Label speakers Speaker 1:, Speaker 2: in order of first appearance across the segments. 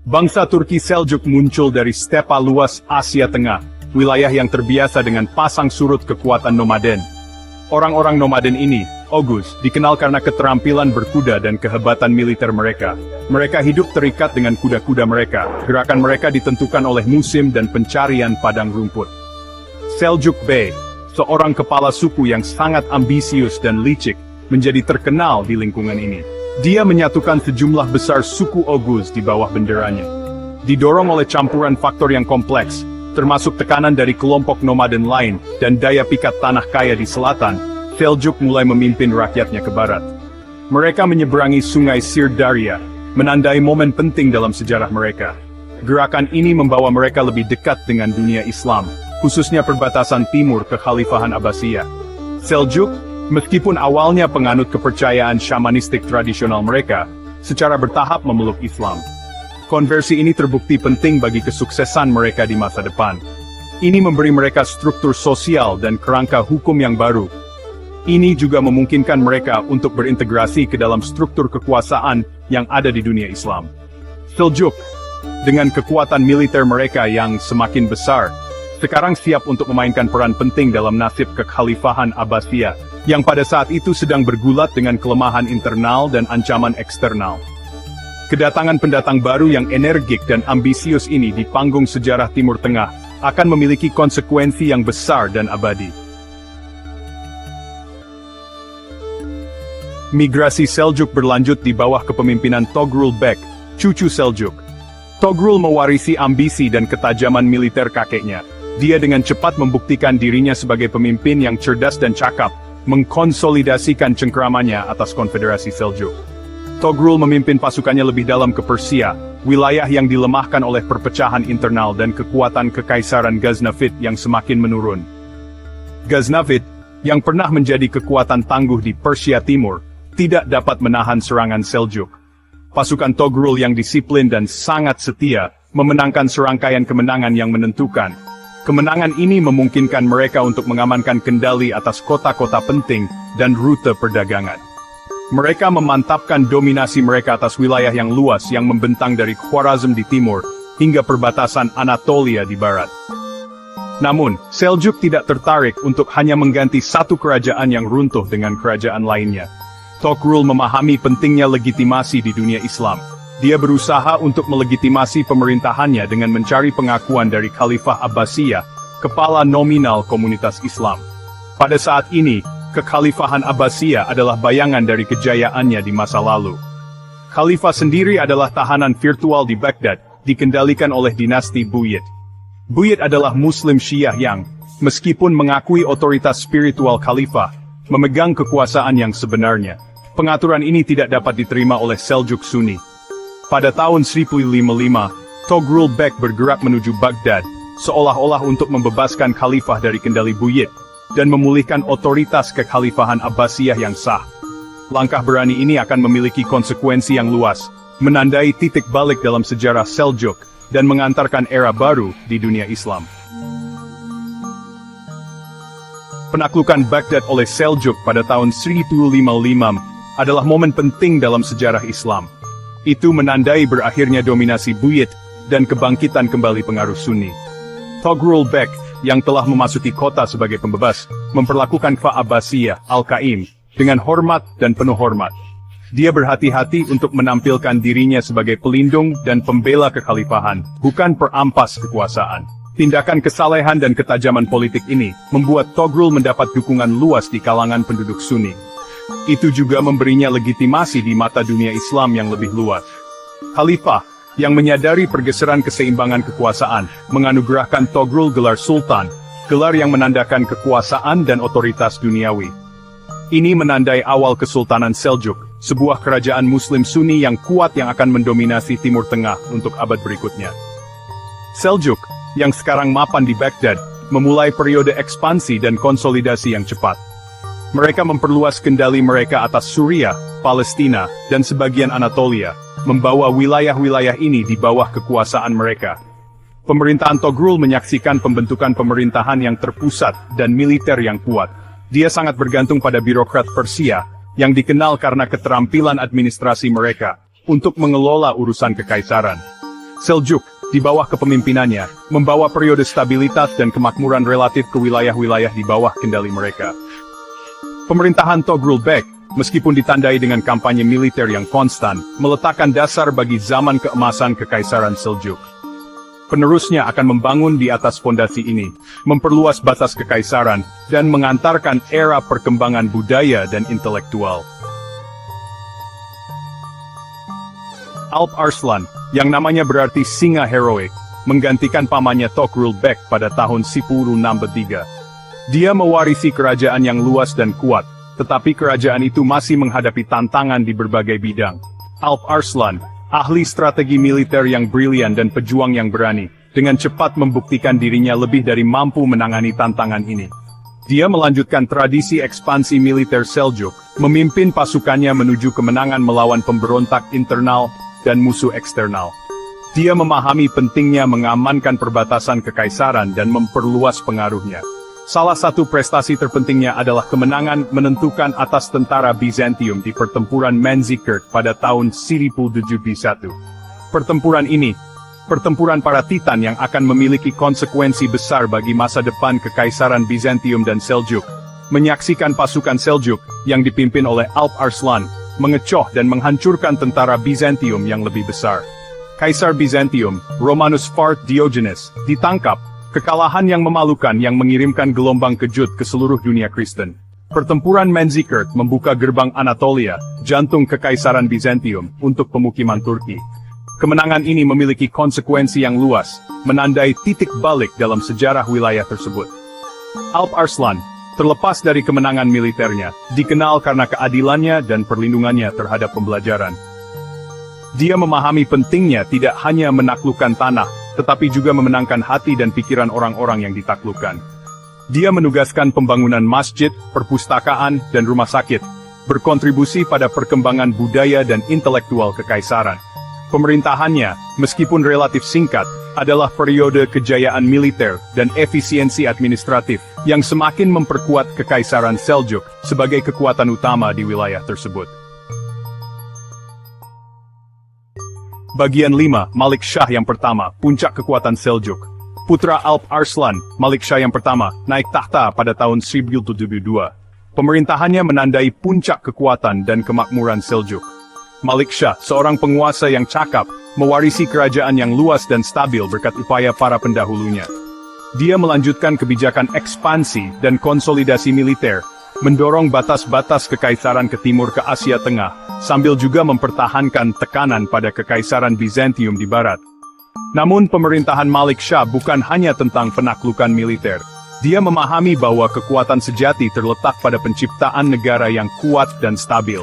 Speaker 1: Bangsa Turki Seljuk muncul dari stepa luas Asia Tengah, wilayah yang terbiasa dengan pasang surut kekuatan nomaden. Orang-orang nomaden ini, Oghuz, dikenal karena keterampilan berkuda dan kehebatan militer mereka. Mereka hidup terikat dengan kuda-kuda mereka, gerakan mereka ditentukan oleh musim dan pencarian padang rumput. Seljuk Bey, seorang kepala suku yang sangat ambisius dan licik, menjadi terkenal di lingkungan ini. Dia menyatukan sejumlah besar suku Oghuz di bawah benderanya. Didorong oleh campuran faktor yang kompleks, termasuk tekanan dari kelompok nomaden lain dan daya pikat tanah kaya di selatan, Seljuk mulai memimpin rakyatnya ke barat. Mereka menyeberangi sungai Sirdarya, menandai momen penting dalam sejarah mereka. Gerakan ini membawa mereka lebih dekat dengan dunia Islam, khususnya perbatasan timur kekhalifahan Abbasiyah. Seljuk, meskipun awalnya penganut kepercayaan shamanistik tradisional mereka, secara bertahap memeluk Islam. Konversi ini terbukti penting bagi kesuksesan mereka di masa depan. Ini memberi mereka struktur sosial dan kerangka hukum yang baru. Ini juga memungkinkan mereka untuk berintegrasi ke dalam struktur kekuasaan yang ada di dunia Islam. Seljuk, dengan kekuatan militer mereka yang semakin besar, sekarang siap untuk memainkan peran penting dalam nasib kekhalifahan Abbasiyah, yang pada saat itu sedang bergulat dengan kelemahan internal dan ancaman eksternal. Kedatangan pendatang baru yang energik dan ambisius ini di panggung sejarah Timur Tengah akan memiliki konsekuensi yang besar dan abadi. Migrasi Seljuk berlanjut di bawah kepemimpinan Togrul Bek, cucu Seljuk. Togrul mewarisi ambisi dan ketajaman militer kakeknya. Dia dengan cepat membuktikan dirinya sebagai pemimpin yang cerdas dan cakap, mengkonsolidasikan cengkeramannya atas konfederasi Seljuk. Togrul memimpin pasukannya lebih dalam ke Persia, wilayah yang dilemahkan oleh perpecahan internal dan kekuatan kekaisaran Ghaznavid yang semakin menurun. Ghaznavid, yang pernah menjadi kekuatan tangguh di Persia Timur, tidak dapat menahan serangan Seljuk. Pasukan Togrul yang disiplin dan sangat setia, memenangkan serangkaian kemenangan yang menentukan. Kemenangan ini memungkinkan mereka untuk mengamankan kendali atas kota-kota penting dan rute perdagangan. Mereka memantapkan dominasi mereka atas wilayah yang luas yang membentang dari Khwarazm di timur, hingga perbatasan Anatolia di barat. Namun, Seljuk tidak tertarik untuk hanya mengganti satu kerajaan yang runtuh dengan kerajaan lainnya. Togrul memahami pentingnya legitimasi di dunia Islam. Dia berusaha untuk melegitimasi pemerintahannya dengan mencari pengakuan dari Khalifah Abbasiyah, kepala nominal komunitas Islam. Pada saat ini, kekhalifahan Abbasiyah adalah bayangan dari kejayaannya di masa lalu. Khalifah sendiri adalah tahanan virtual di Baghdad, dikendalikan oleh dinasti Buyid. Buyid adalah Muslim Syiah yang, meskipun mengakui otoritas spiritual Khalifah, memegang kekuasaan yang sebenarnya. Pengaturan ini tidak dapat diterima oleh Seljuk Sunni. Pada tahun 1055, Togrul Bek bergerak menuju Baghdad, seolah-olah untuk membebaskan Khalifah dari kendali Buyid, dan memulihkan otoritas kekhalifahan Abbasiyah yang sah. Langkah berani ini akan memiliki konsekuensi yang luas, menandai titik balik dalam sejarah Seljuk, dan mengantarkan era baru di dunia Islam. Penaklukan Baghdad oleh Seljuk pada tahun 1055 adalah momen penting dalam sejarah Islam. Itu menandai berakhirnya dominasi Buyid, dan kebangkitan kembali pengaruh Sunni. Togrul Bek, yang telah memasuki kota sebagai pembebas, memperlakukan Khalifah Abbasiyah, Al-Qaim, dengan hormat dan penuh hormat. Dia berhati-hati untuk menampilkan dirinya sebagai pelindung dan pembela kekhalifahan, bukan perampas kekuasaan. Tindakan kesalehan dan ketajaman politik ini, membuat Togrul mendapat dukungan luas di kalangan penduduk Sunni. Itu juga memberinya legitimasi di mata dunia Islam yang lebih luas. Khalifah, yang menyadari pergeseran keseimbangan kekuasaan, menganugerahkan Togrul gelar Sultan, gelar yang menandakan kekuasaan dan otoritas duniawi. Ini menandai awal Kesultanan Seljuk, sebuah kerajaan Muslim Sunni yang kuat yang akan mendominasi Timur Tengah untuk abad berikutnya. Seljuk, yang sekarang mapan di Baghdad, memulai periode ekspansi dan konsolidasi yang cepat. Mereka memperluas kendali mereka atas Suriah, Palestina, dan sebagian Anatolia, membawa wilayah-wilayah ini di bawah kekuasaan mereka. Pemerintahan Togrul menyaksikan pembentukan pemerintahan yang terpusat dan militer yang kuat. Dia sangat bergantung pada birokrat Persia, yang dikenal karena keterampilan administrasi mereka, untuk mengelola urusan kekaisaran. Seljuk, di bawah kepemimpinannya, membawa periode stabilitas dan kemakmuran relatif ke wilayah-wilayah di bawah kendali mereka. Pemerintahan Togrul Bek, meskipun ditandai dengan kampanye militer yang konstan, meletakkan dasar bagi zaman keemasan Kekaisaran Seljuk. Penerusnya akan membangun di atas fondasi ini, memperluas batas kekaisaran, dan mengantarkan era perkembangan budaya dan intelektual. Alp Arslan, yang namanya berarti singa heroik, menggantikan pamannya Togrul Bek pada tahun 1063. Dia mewarisi kerajaan yang luas dan kuat, tetapi kerajaan itu masih menghadapi tantangan di berbagai bidang. Alp Arslan, ahli strategi militer yang brilian dan pejuang yang berani, dengan cepat membuktikan dirinya lebih dari mampu menangani tantangan ini. Dia melanjutkan tradisi ekspansi militer Seljuk, memimpin pasukannya menuju kemenangan melawan pemberontak internal dan musuh eksternal. Dia memahami pentingnya mengamankan perbatasan kekaisaran dan memperluas pengaruhnya. Salah satu prestasi terpentingnya adalah kemenangan menentukan atas tentara Bizantium di pertempuran Manzikert pada tahun 1071. Pertempuran ini, pertempuran para Titan yang akan memiliki konsekuensi besar bagi masa depan Kekaisaran Bizantium dan Seljuk, menyaksikan pasukan Seljuk yang dipimpin oleh Alp Arslan, mengecoh dan menghancurkan tentara Bizantium yang lebih besar. Kaisar Bizantium, Romanus Fart Diogenes, ditangkap. Kekalahan yang memalukan yang mengirimkan gelombang kejut ke seluruh dunia Kristen. Pertempuran Manzikert membuka gerbang Anatolia, jantung Kekaisaran Bizantium, untuk pemukiman Turki. Kemenangan ini memiliki konsekuensi yang luas, menandai titik balik dalam sejarah wilayah tersebut. Alp Arslan, terlepas dari kemenangan militernya, dikenal karena keadilannya dan perlindungannya terhadap pembelajaran. Dia memahami pentingnya tidak hanya menaklukkan tanah, tetapi juga memenangkan hati dan pikiran orang-orang yang ditaklukkan. Dia menugaskan pembangunan masjid, perpustakaan, dan rumah sakit, berkontribusi pada perkembangan budaya dan intelektual kekaisaran. Pemerintahannya, meskipun relatif singkat, adalah periode kejayaan militer dan efisiensi administratif, yang semakin memperkuat Kekaisaran Seljuk sebagai kekuatan utama di wilayah tersebut. Bagian 5, Malik Shah yang pertama, puncak kekuatan Seljuk. Putra Alp Arslan, Malik Shah yang pertama, naik tahta pada tahun 1072. Pemerintahannya menandai puncak kekuatan dan kemakmuran Seljuk. Malik Shah, seorang penguasa yang cakap, mewarisi kerajaan yang luas dan stabil berkat upaya para pendahulunya. Dia melanjutkan kebijakan ekspansi dan konsolidasi militer, mendorong batas-batas kekaisaran ke timur ke Asia Tengah, sambil juga mempertahankan tekanan pada Kekaisaran Bizantium di barat. Namun pemerintahan Malik Shah bukan hanya tentang penaklukan militer. Dia memahami bahwa kekuatan sejati terletak pada penciptaan negara yang kuat dan stabil.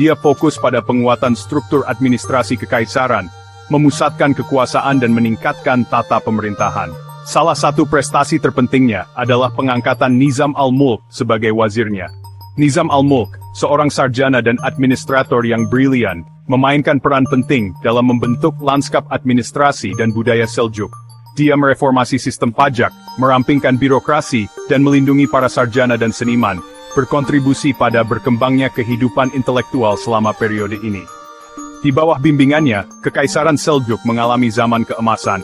Speaker 1: Dia fokus pada penguatan struktur administrasi kekaisaran, memusatkan kekuasaan dan meningkatkan tata pemerintahan. Salah satu prestasi terpentingnya adalah pengangkatan Nizam al-Mulk sebagai wazirnya. Nizam al-Mulk, seorang sarjana dan administrator yang brilian, memainkan peran penting dalam membentuk lanskap administrasi dan budaya Seljuk. Dia mereformasi sistem pajak, merampingkan birokrasi, dan melindungi para sarjana dan seniman, berkontribusi pada berkembangnya kehidupan intelektual selama periode ini. Di bawah bimbingannya, Kekaisaran Seljuk mengalami zaman keemasan.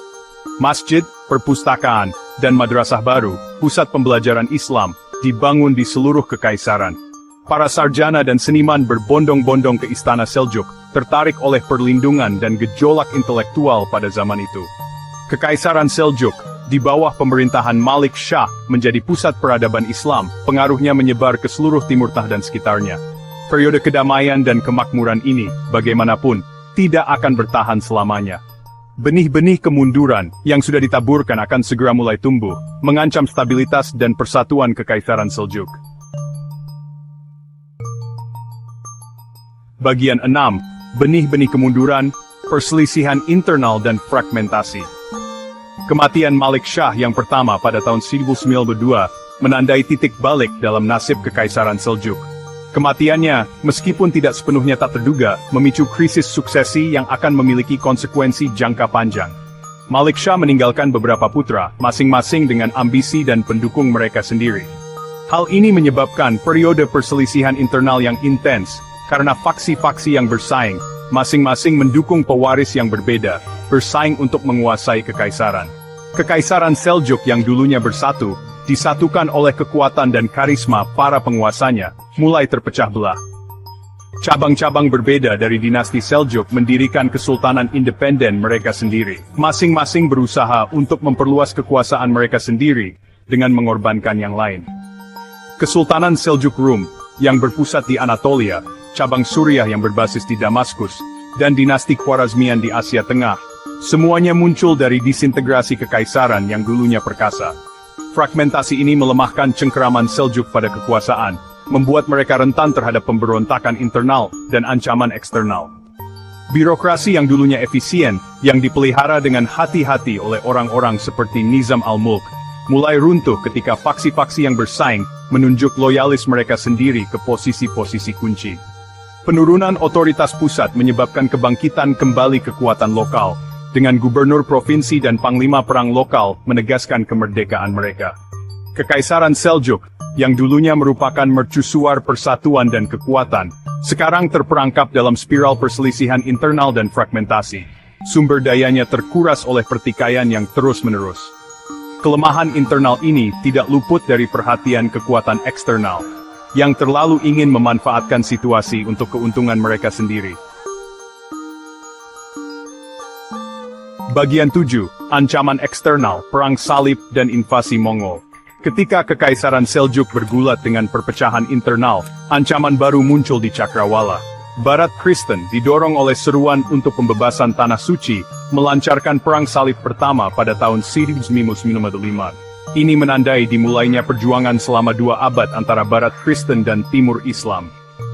Speaker 1: Masjid, perpustakaan, dan madrasah baru, pusat pembelajaran Islam, dibangun di seluruh kekaisaran. Para sarjana dan seniman berbondong-bondong ke istana Seljuk, tertarik oleh perlindungan dan gejolak intelektual pada zaman itu. Kekaisaran Seljuk, di bawah pemerintahan Malik Shah, menjadi pusat peradaban Islam, pengaruhnya menyebar ke seluruh Timur Tengah dan sekitarnya. Periode kedamaian dan kemakmuran ini, bagaimanapun, tidak akan bertahan selamanya. Benih-benih kemunduran yang sudah ditaburkan akan segera mulai tumbuh, mengancam stabilitas dan persatuan Kekaisaran Seljuk. Bagian 6, benih-benih kemunduran, perselisihan internal dan fragmentasi. Kematian Malik Shah yang pertama pada tahun 1092, menandai titik balik dalam nasib Kekaisaran Seljuk. Kematiannya, meskipun tidak sepenuhnya tak terduga, memicu krisis suksesi yang akan memiliki konsekuensi jangka panjang. Malik Shah meninggalkan beberapa putra, masing-masing dengan ambisi dan pendukung mereka sendiri. Hal ini menyebabkan periode perselisihan internal yang intens, karena faksi-faksi yang bersaing, masing-masing mendukung pewaris yang berbeda, bersaing untuk menguasai kekaisaran. Kekaisaran Seljuk yang dulunya bersatu, disatukan oleh kekuatan dan karisma para penguasanya, mulai terpecah belah. Cabang-cabang berbeda dari dinasti Seljuk mendirikan kesultanan independen mereka sendiri. Masing-masing berusaha untuk memperluas kekuasaan mereka sendiri, dengan mengorbankan yang lain. Kesultanan Seljuk Rum, yang berpusat di Anatolia, cabang Suriah yang berbasis di Damaskus, dan dinasti Khwarezmian di Asia Tengah, semuanya muncul dari disintegrasi kekaisaran yang dulunya perkasa. Fragmentasi ini melemahkan cengkeraman Seljuk pada kekuasaan, membuat mereka rentan terhadap pemberontakan internal dan ancaman eksternal. Birokrasi yang dulunya efisien, yang dipelihara dengan hati-hati oleh orang-orang seperti Nizam al-Mulk, mulai runtuh ketika faksi-faksi yang bersaing menunjuk loyalis mereka sendiri ke posisi-posisi kunci. Penurunan otoritas pusat menyebabkan kebangkitan kembali kekuatan lokal, dengan gubernur provinsi dan panglima perang lokal menegaskan kemerdekaan mereka. Kekaisaran Seljuk, yang dulunya merupakan mercusuar persatuan dan kekuatan, sekarang terperangkap dalam spiral perselisihan internal dan fragmentasi. Sumber dayanya terkuras oleh pertikaian yang terus-menerus. Kelemahan internal ini tidak luput dari perhatian kekuatan eksternal, yang terlalu ingin memanfaatkan situasi untuk keuntungan mereka sendiri. Bagian 7, Ancaman Eksternal, Perang Salib dan Invasi Mongol. Ketika Kekaisaran Seljuk bergulat dengan perpecahan internal, ancaman baru muncul di Cakrawala. Barat Kristen, didorong oleh seruan untuk pembebasan Tanah Suci, melancarkan Perang Salib pertama pada tahun 1905. Ini menandai dimulainya perjuangan selama 2 abad antara Barat Kristen dan Timur Islam.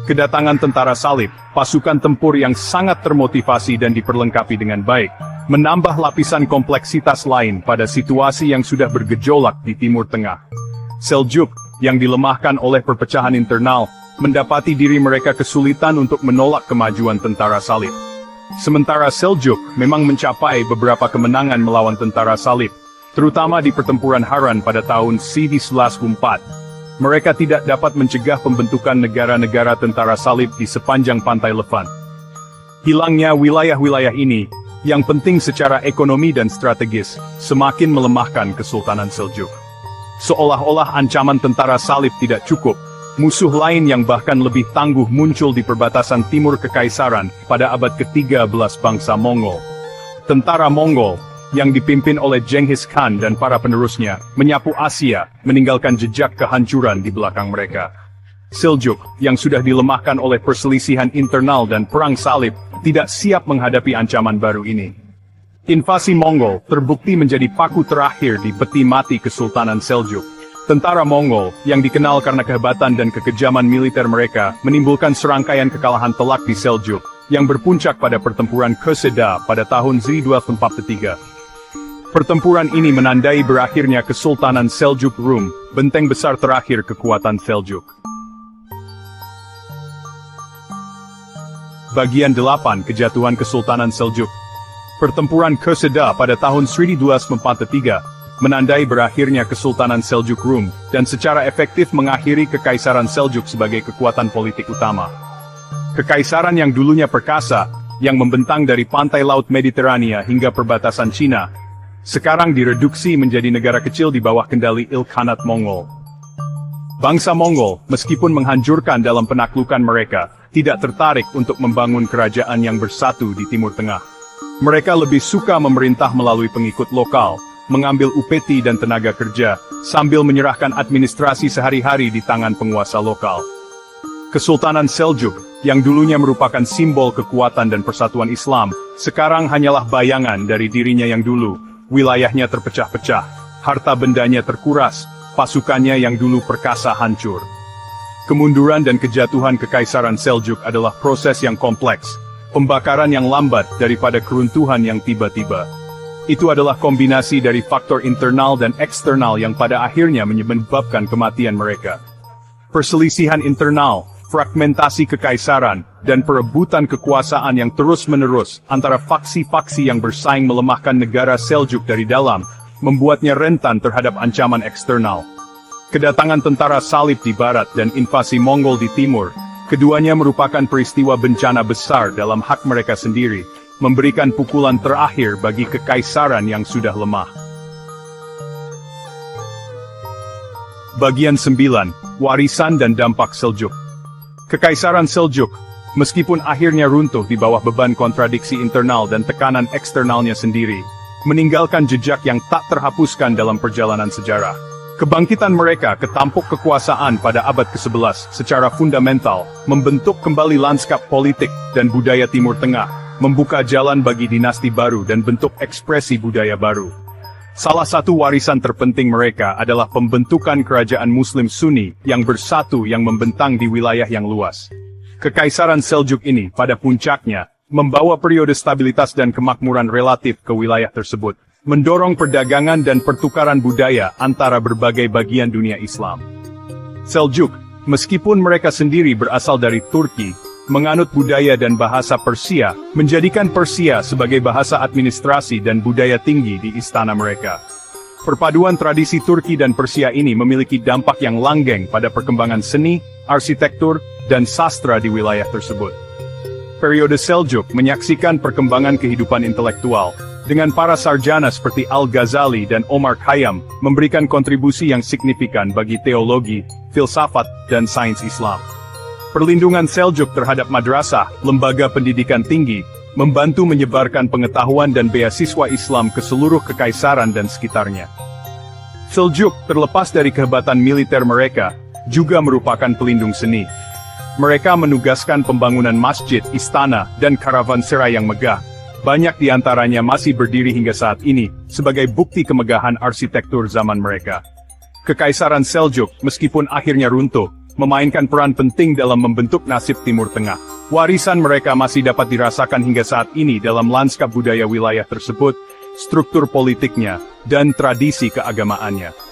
Speaker 1: Kedatangan tentara salib, pasukan tempur yang sangat termotivasi dan diperlengkapi dengan baik, menambah lapisan kompleksitas lain pada situasi yang sudah bergejolak di Timur Tengah. Seljuk, yang dilemahkan oleh perpecahan internal, mendapati diri mereka kesulitan untuk menolak kemajuan tentara salib. Sementara Seljuk memang mencapai beberapa kemenangan melawan tentara salib, terutama di pertempuran Haran pada tahun 1104. Mereka tidak dapat mencegah pembentukan negara-negara tentara salib di sepanjang pantai Levant. Hilangnya wilayah-wilayah ini, yang penting secara ekonomi dan strategis, semakin melemahkan Kesultanan Seljuk. Seolah-olah ancaman tentara salib tidak cukup, musuh lain yang bahkan lebih tangguh muncul di perbatasan timur Kekaisaran pada abad ke-13 bangsa Mongol. Tentara Mongol, yang dipimpin oleh Genghis Khan dan para penerusnya, menyapu Asia, meninggalkan jejak kehancuran di belakang mereka. Seljuk, yang sudah dilemahkan oleh perselisihan internal dan perang salib, tidak siap menghadapi ancaman baru ini. Invasi Mongol terbukti menjadi paku terakhir di peti mati Kesultanan Seljuk. Tentara Mongol, yang dikenal karena kehebatan dan kekejaman militer mereka, menimbulkan serangkaian kekalahan telak di Seljuk, yang berpuncak pada pertempuran Keseda pada tahun 1243. Pertempuran ini menandai berakhirnya Kesultanan Seljuk Rum, benteng besar terakhir kekuatan Seljuk. Bagian 8, Kejatuhan Kesultanan Seljuk. Pertempuran Keseda pada tahun 1243, menandai berakhirnya Kesultanan Seljuk Rum, dan secara efektif mengakhiri Kekaisaran Seljuk sebagai kekuatan politik utama. Kekaisaran yang dulunya perkasa, yang membentang dari pantai Laut Mediterania hingga perbatasan Cina, sekarang direduksi menjadi negara kecil di bawah kendali Ilkhanat Mongol. Bangsa Mongol, meskipun menghancurkan dalam penaklukan mereka, tidak tertarik untuk membangun kerajaan yang bersatu di Timur Tengah. Mereka lebih suka memerintah melalui pengikut lokal, mengambil upeti dan tenaga kerja, sambil menyerahkan administrasi sehari-hari di tangan penguasa lokal. Kesultanan Seljuk, yang dulunya merupakan simbol kekuatan dan persatuan Islam, sekarang hanyalah bayangan dari dirinya yang dulu. Wilayahnya terpecah-pecah, harta bendanya terkuras, pasukannya yang dulu perkasa hancur. Kemunduran dan kejatuhan Kekaisaran Seljuk adalah proses yang kompleks, pembakaran yang lambat daripada keruntuhan yang tiba-tiba. Itu adalah kombinasi dari faktor internal dan eksternal yang pada akhirnya menyebabkan kematian mereka. Perselisihan internal, fragmentasi kekaisaran, dan perebutan kekuasaan yang terus-menerus antara faksi-faksi yang bersaing melemahkan negara Seljuk dari dalam, membuatnya rentan terhadap ancaman eksternal. Kedatangan tentara salib di barat dan invasi Mongol di timur, keduanya merupakan peristiwa bencana besar dalam hak mereka sendiri, memberikan pukulan terakhir bagi kekaisaran yang sudah lemah. Bagian 9, Warisan dan Dampak Seljuk. Kekaisaran Seljuk, meskipun akhirnya runtuh di bawah beban kontradiksi internal dan tekanan eksternalnya sendiri, meninggalkan jejak yang tak terhapuskan dalam perjalanan sejarah. Kebangkitan mereka ke tampuk kekuasaan pada abad ke-11 secara fundamental, membentuk kembali lanskap politik dan budaya Timur Tengah, membuka jalan bagi dinasti baru dan bentuk ekspresi budaya baru. Salah satu warisan terpenting mereka adalah pembentukan kerajaan Muslim Sunni yang bersatu yang membentang di wilayah yang luas. Kekaisaran Seljuk ini pada puncaknya, membawa periode stabilitas dan kemakmuran relatif ke wilayah tersebut, mendorong perdagangan dan pertukaran budaya antara berbagai bagian dunia Islam. Seljuk, meskipun mereka sendiri berasal dari Turki, menganut budaya dan bahasa Persia, menjadikan Persia sebagai bahasa administrasi dan budaya tinggi di istana mereka. Perpaduan tradisi Turki dan Persia ini memiliki dampak yang langgeng pada perkembangan seni, arsitektur, dan sastra di wilayah tersebut. Periode Seljuk menyaksikan perkembangan kehidupan intelektual, dengan para sarjana seperti Al-Ghazali dan Omar Khayyam, memberikan kontribusi yang signifikan bagi teologi, filsafat, dan sains Islam. Perlindungan Seljuk terhadap madrasah, lembaga pendidikan tinggi, membantu menyebarkan pengetahuan dan beasiswa Islam ke seluruh kekaisaran dan sekitarnya. Seljuk, terlepas dari kehebatan militer mereka, juga merupakan pelindung seni. Mereka menugaskan pembangunan masjid, istana, dan karavanserai yang megah. Banyak di antaranya masih berdiri hingga saat ini, sebagai bukti kemegahan arsitektur zaman mereka. Kekaisaran Seljuk, meskipun akhirnya runtuh, memainkan peran penting dalam membentuk nasib Timur Tengah. Warisan mereka masih dapat dirasakan hingga saat ini dalam lanskap budaya wilayah tersebut, struktur politiknya, dan tradisi keagamaannya.